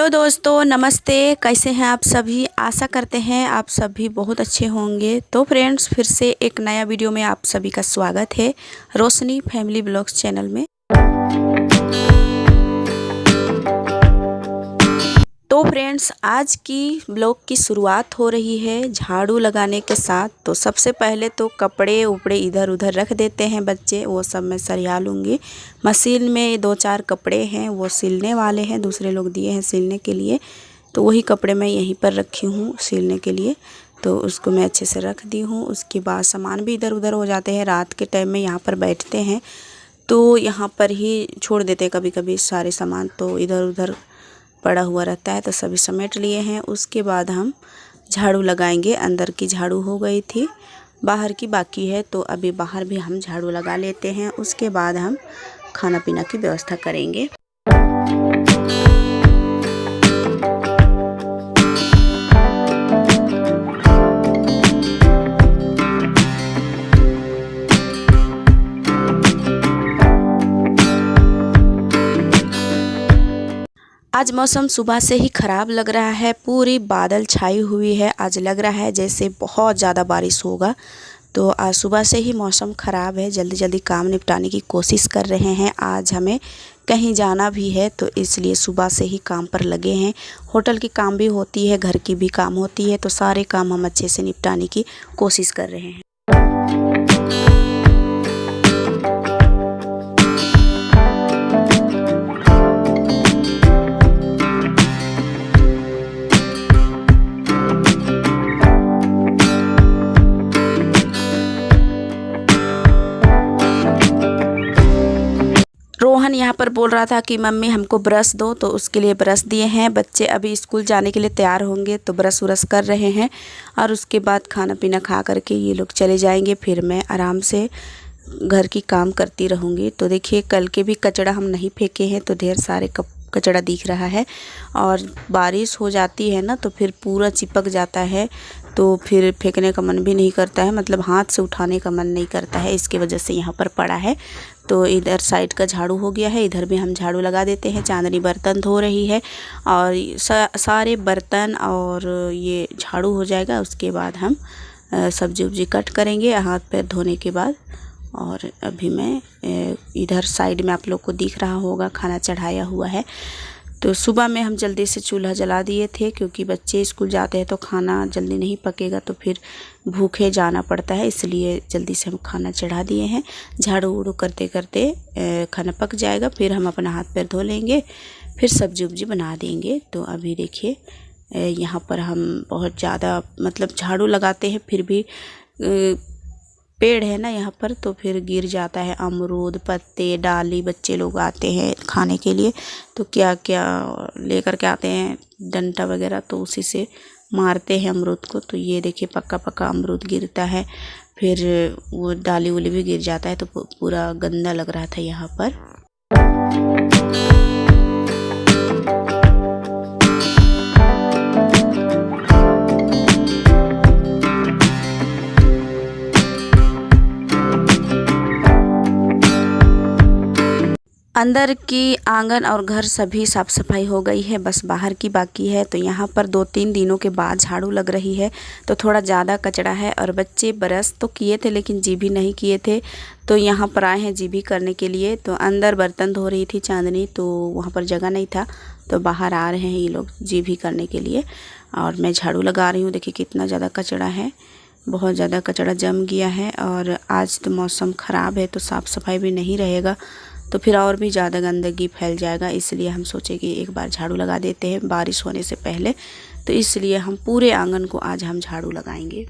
Hello दोस्तों, नमस्ते। कैसे हैं आप सभी? आशा करते हैं आप सभी बहुत अच्छे होंगे। तो फ्रेंड्स, फिर से एक नया वीडियो में आप सभी का स्वागत है रोशनी फैमिली ब्लॉग्स चैनल में। तो फ्रेंड्स, आज की ब्लॉग की शुरुआत हो रही है झाड़ू लगाने के साथ। तो सबसे पहले तो कपड़े उपड़े इधर उधर रख देते हैं बच्चे, वो सब मैं सरिया लूँगी। मशीन में 2-4 कपड़े हैं, वो सिलने वाले हैं, दूसरे लोग दिए हैं सिलने के लिए। तो वही कपड़े मैं यहीं पर रखी हूँ सिलने के लिए, तो उसको मैं अच्छे से रख दी हूँ। उसके बाद सामान भी इधर उधर हो जाते हैं। रात के टाइम में यहाँ पर बैठते हैं तो यहाँ पर ही छोड़ देते हैं कभी कभी सारे सामान, तो इधर उधर पड़ा हुआ रहता है। तो सभी समेट लिए हैं। उसके बाद हम झाड़ू लगाएंगे। अंदर की झाड़ू हो गई थी, बाहर की बाकी है, तो अभी बाहर भी हम झाड़ू लगा लेते हैं। उसके बाद हम खाना पीना की व्यवस्था करेंगे। आज मौसम सुबह से ही ख़राब लग रहा है, पूरी बादल छाई हुई है। आज लग रहा है जैसे बहुत ज़्यादा बारिश होगा। तो आज सुबह से ही मौसम ख़राब है। जल्दी जल्दी काम निपटाने की कोशिश कर रहे हैं। आज हमें कहीं जाना भी है, तो इसलिए सुबह से ही काम पर लगे हैं। होटल की काम भी होती है, घर की भी काम होती है, तो सारे काम हम अच्छे से निपटाने की कोशिश कर रहे हैं। रोहन यहाँ पर बोल रहा था कि मम्मी हमको ब्रश दो, तो उसके लिए ब्रश दिए हैं। बच्चे अभी स्कूल जाने के लिए तैयार होंगे, तो ब्रश व्रश कर रहे हैं। और उसके बाद खाना पीना खा करके ये लोग चले जाएंगे। फिर मैं आराम से घर की काम करती रहूँगी। तो देखिए, कल के भी कचड़ा हम नहीं फेंके हैं, तो ढेर सारे कचड़ा दिख रहा है। और बारिश हो जाती है ना, तो फिर पूरा चिपक जाता है, तो फिर फेंकने का मन भी नहीं करता है, मतलब हाथ से उठाने का मन नहीं करता है। इसकी वजह से यहाँ पर पड़ा है। तो इधर साइड का झाड़ू हो गया है, इधर भी हम झाड़ू लगा देते हैं। चांदनी बर्तन धो रही है और सारे बर्तन और ये झाड़ू हो जाएगा। उसके बाद हम सब्जी उब्जी कट करेंगे हाथ पैर धोने के बाद। और अभी मैं इधर साइड में आप लोग को दिख रहा होगा खाना चढ़ाया हुआ है। तो सुबह में हम जल्दी से चूल्हा जला दिए थे, क्योंकि बच्चे स्कूल जाते हैं तो खाना जल्दी नहीं पकेगा, तो फिर भूखे जाना पड़ता है, इसलिए जल्दी से हम खाना चढ़ा दिए हैं। झाड़ू उड़ू करते करते खाना पक जाएगा, फिर हम अपना हाथ पैर धो लेंगे, फिर सब्जी उब्जी बना देंगे। तो अभी देखिए, यहाँ पर हम बहुत ज़्यादा मतलब झाड़ू लगाते हैं, फिर भी पेड़ है ना यहाँ पर, तो फिर गिर जाता है अमरूद, पत्ते, डाली। बच्चे लोग आते हैं खाने के लिए, तो क्या क्या लेकर के आते हैं, डंडा वगैरह, तो उसी से मारते हैं अमरूद को। तो ये देखिए, पक्का पक्का अमरूद गिरता है, फिर वो डाली उली भी गिर जाता है। तो पूरा गंदा लग रहा था यहाँ पर। अंदर की आंगन और घर सभी साफ़ सफाई हो गई है, बस बाहर की बाकी है। तो यहाँ पर 2-3 दिनों के बाद झाड़ू लग रही है, तो थोड़ा ज़्यादा कचरा है। और बच्चे ब्रश तो किए थे, लेकिन जीभी नहीं किए थे, तो यहाँ पर आए हैं जीभी करने के लिए। तो अंदर बर्तन धो रही थी चांदनी, तो वहाँ पर जगह नहीं था, तो बाहर आ रहे हैं ये लोग जीभी करने के लिए। और मैं झाड़ू लगा रही हूँ। देखिए कितना ज़्यादा कचरा है, बहुत ज़्यादा कचरा जम गया है। और आज तो मौसम ख़राब है, तो साफ़ सफाई भी नहीं रहेगा, तो फिर और भी ज़्यादा गंदगी फैल जाएगा। इसलिए हम सोचे कि एक बार झाड़ू लगा देते हैं बारिश होने से पहले। तो इसलिए हम पूरे आंगन को आज हम झाड़ू लगाएंगे।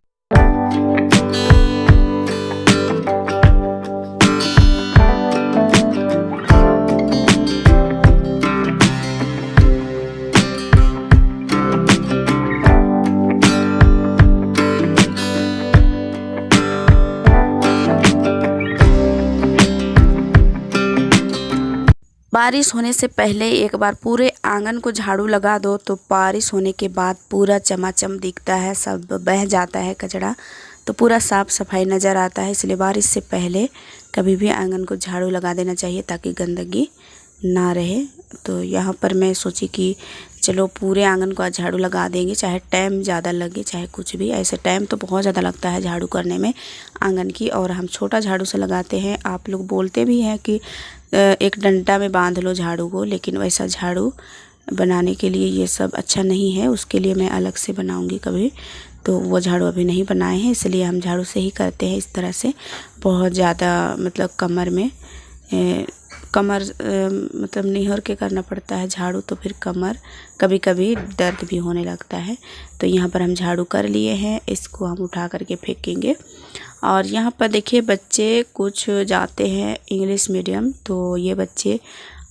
बारिश होने से पहले एक बार पूरे आंगन को झाड़ू लगा दो, तो बारिश होने के बाद पूरा चमाचम दिखता है, सब बह जाता है कचरा, तो पूरा साफ़ सफाई नज़र आता है। इसलिए बारिश से पहले कभी भी आंगन को झाड़ू लगा देना चाहिए, ताकि गंदगी ना रहे। तो यहाँ पर मैं सोची कि चलो पूरे आंगन को आज झाड़ू लगा देंगे, चाहे टाइम ज़्यादा लगे चाहे कुछ भी। ऐसे टाइम तो बहुत ज़्यादा लगता है झाड़ू करने में आंगन की, और हम छोटा झाड़ू से लगाते हैं। आप लोग बोलते भी हैं कि एक डंडा में बांध लो झाड़ू को, लेकिन वैसा झाड़ू बनाने के लिए ये सब अच्छा नहीं है। उसके लिए मैं अलग से बनाऊंगी कभी, तो वो झाड़ू अभी नहीं बनाए हैं, इसलिए हम झाड़ू से ही करते हैं इस तरह से। बहुत ज़्यादा मतलब कमर में मतलब निहर के करना पड़ता है झाड़ू, तो फिर कमर कभी कभी दर्द भी होने लगता है। तो यहाँ पर हम झाड़ू कर लिए हैं, इसको हम उठा करके फेंकेंगे। और यहाँ पर देखिए बच्चे कुछ जाते हैं इंग्लिश मीडियम, तो ये बच्चे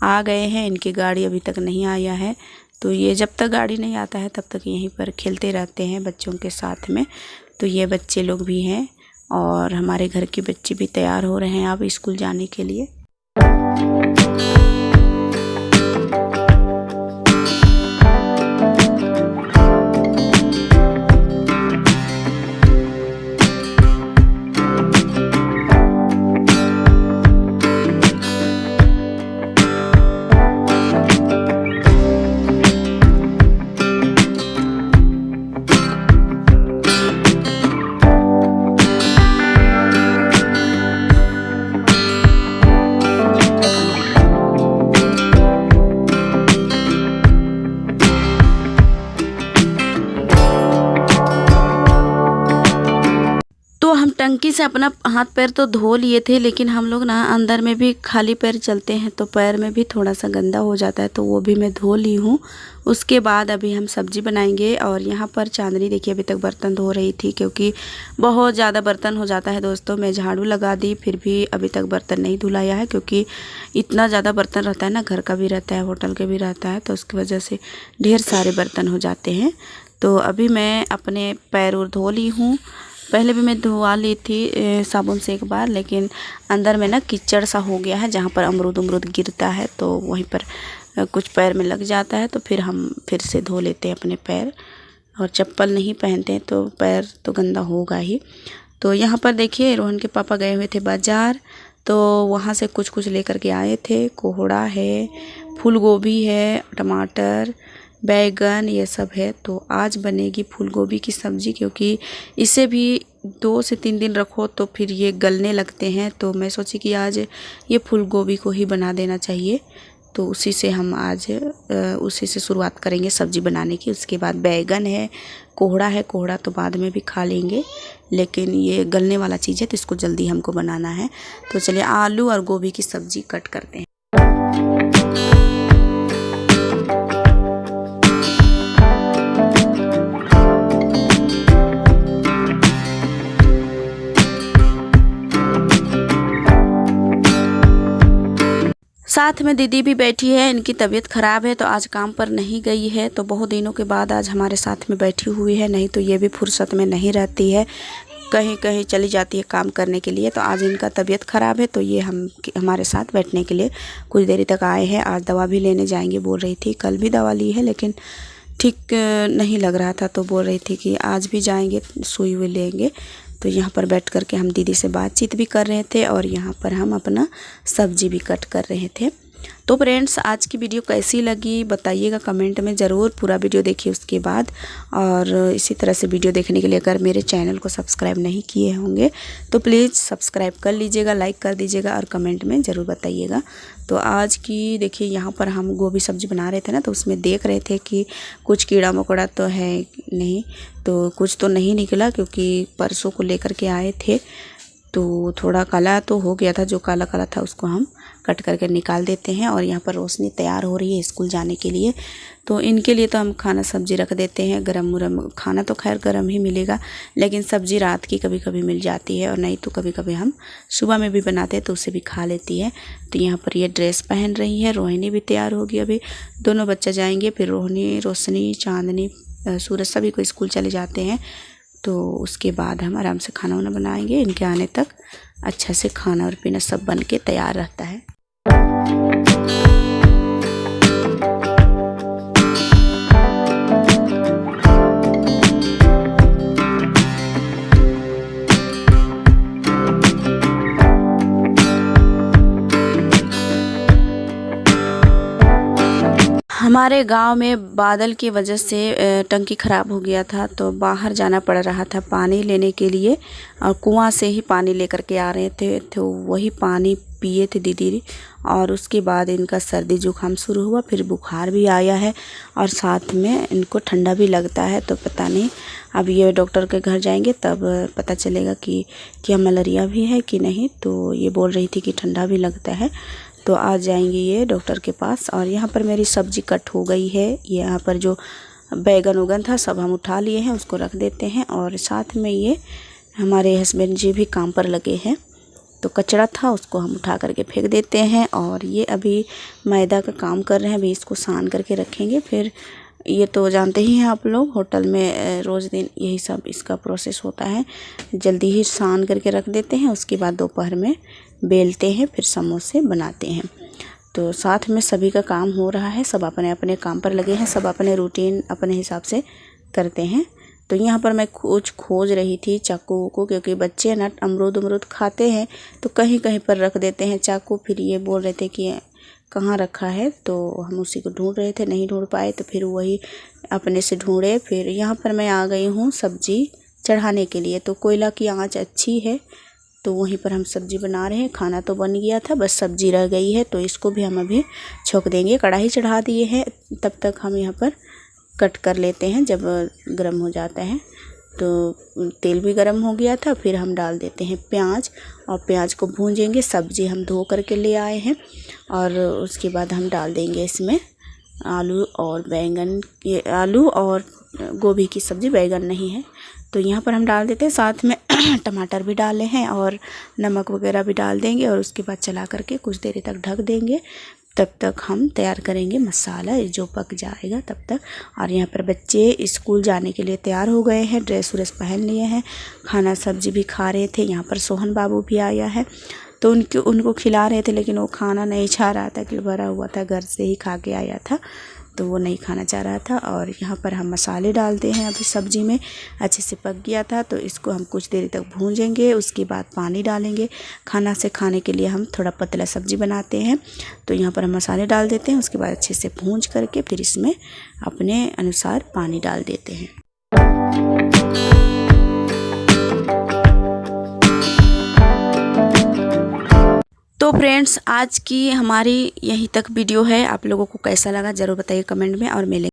आ गए हैं, इनकी गाड़ी अभी तक नहीं आया है। तो ये जब तक गाड़ी नहीं आता है तब तक यहीं पर खेलते रहते हैं बच्चों के साथ में। तो ये बच्चे लोग भी हैं, और हमारे घर के बच्चे भी तैयार हो रहे हैं अब स्कूल जाने के लिए। तो हम टंकी से अपना हाथ पैर तो धो लिए थे, लेकिन हम लोग ना अंदर में भी खाली पैर चलते हैं तो पैर में भी थोड़ा सा गंदा हो जाता है, तो वो भी मैं धो ली हूँ। उसके बाद अभी हम सब्ज़ी बनाएंगे। और यहाँ पर चांदनी देखिए अभी तक बर्तन धो रही थी, क्योंकि बहुत ज़्यादा बर्तन हो जाता है दोस्तों। मैं झाड़ू लगा दी, फिर भी अभी तक बर्तन नहीं धुलाया है, क्योंकि इतना ज़्यादा बर्तन रहता है ना, घर का भी रहता है होटल के भी रहता है, तो उसकी वजह से ढेर सारे बर्तन हो जाते हैं। तो अभी मैं अपने पैर और धो ली हूँ। पहले भी मैं धुआ ली थी साबुन से एक बार, लेकिन अंदर में ना कीचड़ सा हो गया है, जहाँ पर अमरूद गिरता है तो वहीं पर कुछ पैर में लग जाता है। तो फिर हम फिर से धो लेते हैं अपने पैर, और चप्पल नहीं पहनते हैं तो पैर तो गंदा होगा ही। तो यहाँ पर देखिए रोहन के पापा गए हुए थे बाज़ार, तो वहाँ से कुछ लेकर के आए थे। कोहड़ा है, फूल गोभी है, टमाटर, बैगन, ये सब है। तो आज बनेगी फूल गोभी की सब्ज़ी, क्योंकि इसे भी 2 से 3 दिन रखो तो फिर ये गलने लगते हैं। तो मैं सोची कि आज ये फूल गोभी को ही बना देना चाहिए, तो उसी से हम आज उसी से शुरुआत करेंगे सब्ज़ी बनाने की। उसके बाद बैगन है, कोहड़ा तो बाद में भी खा लेंगे, लेकिन ये गलने वाला चीज़ है तो इसको जल्दी हमको बनाना है। तो चलिए आलू और गोभी की सब्ज़ी कट करते हैं। साथ में दीदी भी बैठी है, इनकी तबीयत ख़राब है तो आज काम पर नहीं गई है। तो बहुत दिनों के बाद आज हमारे साथ में बैठी हुई है, नहीं तो ये भी फुर्सत में नहीं रहती है, कहीं कहीं चली जाती है काम करने के लिए। तो आज इनका तबीयत ख़राब है तो ये हमारे साथ बैठने के लिए कुछ देरी तक आए हैं। आज दवा भी लेने जाएंगे बोल रही थी, कल भी दवा ली है लेकिन ठीक नहीं लग रहा था, तो बोल रही थी कि आज भी जाएंगे, सुई हुई लेंगे। तो यहाँ पर बैठ कर के हम दीदी से बातचीत भी कर रहे थे, और यहाँ पर हम अपना सब्जी भी कट कर रहे थे। तो फ्रेंड्स आज की वीडियो कैसी लगी बताइएगा कमेंट में ज़रूर, पूरा वीडियो देखिए उसके बाद। और इसी तरह से वीडियो देखने के लिए अगर मेरे चैनल को सब्सक्राइब नहीं किए होंगे तो प्लीज़ सब्सक्राइब कर लीजिएगा, लाइक कर दीजिएगा और कमेंट में ज़रूर बताइएगा। तो आज की देखिए यहाँ पर हम गोभी सब्ज़ी बना रहे थे ना, तो उसमें देख रहे थे कि कुछ कीड़ा मकोड़ा तो है नहीं, तो कुछ तो नहीं निकला, क्योंकि परसों को लेकर के आए थे तो थोड़ा काला तो हो गया था, जो काला काला था उसको हम कट करके निकाल देते हैं। और यहाँ पर रोशनी तैयार हो रही है स्कूल जाने के लिए, तो इनके लिए तो हम खाना सब्ज़ी रख देते हैं गरम उरम। खाना तो खैर गरम ही मिलेगा, लेकिन सब्ज़ी रात की कभी कभी मिल जाती है, और नहीं तो कभी कभी हम सुबह में भी बनाते हैं तो उसे भी खा लेती है। तो यहाँ पर ये ड्रेस पहन रही है, रोहिणी भी तैयार होगी, अभी दोनों बच्चे जाएंगे, फिर रोहिणी, रोशनी, चांदनी, सूरज सभी को स्कूल चले जाते हैं। तो उसके बाद हम आराम से खाना वाना बनाएंगे, इनके आने तक अच्छा से खाना और पीना सब बन के तैयार रहता है। हमारे गांव में बादल की वजह से टंकी ख़राब हो गया था, तो बाहर जाना पड़ रहा था पानी लेने के लिए, और कुआं से ही पानी लेकर के आ रहे थे। तो वही पानी पिए थे दीदी, और उसके बाद इनका सर्दी जुकाम शुरू हुआ, फिर बुखार भी आया है, और साथ में इनको ठंडा भी लगता है। तो पता नहीं, अब ये डॉक्टर के घर जाएंगे तब पता चलेगा कि क्या मलेरिया भी है कि नहीं। तो ये बोल रही थी कि ठंडा भी लगता है, तो आज जाएंगे ये डॉक्टर के पास। और यहाँ पर मेरी सब्ज़ी कट हो गई है। यहाँ पर जो बैगन उगन था सब हम उठा लिए हैं, उसको रख देते हैं। और साथ में ये हमारे हस्बैंड जी भी काम पर लगे हैं, तो कचरा था उसको हम उठा करके फेंक देते हैं। और ये अभी मैदा का काम कर रहे हैं, अभी इसको सान करके रखेंगे। फिर ये तो जानते ही हैं आप लोग, होटल में रोज़ दिन यही सब इसका प्रोसेस होता है। जल्दी ही सान करके रख देते हैं, उसके बाद दोपहर में बेलते हैं, फिर समोसे बनाते हैं। तो साथ में सभी का काम हो रहा है, सब अपने अपने काम पर लगे हैं, सब अपने रूटीन अपने हिसाब से करते हैं। तो यहाँ पर मैं कुछ खोज रही थी चाकू को, क्योंकि बच्चे ना अमरूद खाते हैं तो कहीं कहीं पर रख देते हैं चाकू। फिर ये बोल रहे थे कि कहाँ रखा है, तो हम उसी को ढूंढ रहे थे, नहीं ढूंढ पाए, तो फिर वही अपने से ढूंढे। फिर यहाँ पर मैं आ गई हूँ सब्ज़ी चढ़ाने के लिए। तो कोयला की आंच अच्छी है, तो वहीं पर हम सब्ज़ी बना रहे हैं। खाना तो बन गया था, बस सब्ज़ी रह गई है, तो इसको भी हम अभी छोंक देंगे। कढ़ाई चढ़ा दिए हैं, तब तक हम यहाँ पर कट कर लेते हैं। जब गर्म हो जाता है तो तेल भी गर्म हो गया था, फिर हम डाल देते हैं प्याज, और प्याज को भूंजेंगे। सब्ज़ी हम धो करके ले आए हैं, और उसके बाद हम डाल देंगे इसमें आलू और बैंगन। ये आलू और गोभी की सब्ज़ी, बैंगन नहीं है, तो यहाँ पर हम डाल देते हैं। साथ में टमाटर भी डाले हैं और नमक वगैरह भी डाल देंगे, और उसके बाद चला करके कुछ देर तक ढक देंगे। तब तक हम तैयार करेंगे मसाला, जो पक जाएगा तब तक। और यहाँ पर बच्चे स्कूल जाने के लिए तैयार हो गए हैं, ड्रेस व्रेस पहन लिए हैं, खाना सब्ज़ी भी खा रहे थे। यहाँ पर सोहन बाबू भी आया है, तो उनको खिला रहे थे, लेकिन वो खाना नहीं चाह रहा था कि भरा हुआ था, घर से ही खा के आया था, तो वो नहीं खाना चाह रहा था। और यहाँ पर हम मसाले डालते हैं। अभी सब्ज़ी में अच्छे से पक गया था, तो इसको हम कुछ देर तक भूंजेंगे, उसके बाद पानी डालेंगे। खाना से खाने के लिए हम थोड़ा पतला सब्ज़ी बनाते हैं, तो यहाँ पर हम मसाले डाल देते हैं। उसके बाद अच्छे से भूंज करके फिर इसमें अपने अनुसार पानी डाल देते हैं। तो फ्रेंड्स, आज की हमारी यहीं तक वीडियो है। आप लोगों को कैसा लगा ज़रूर बताइए कमेंट में, और मिलेंगे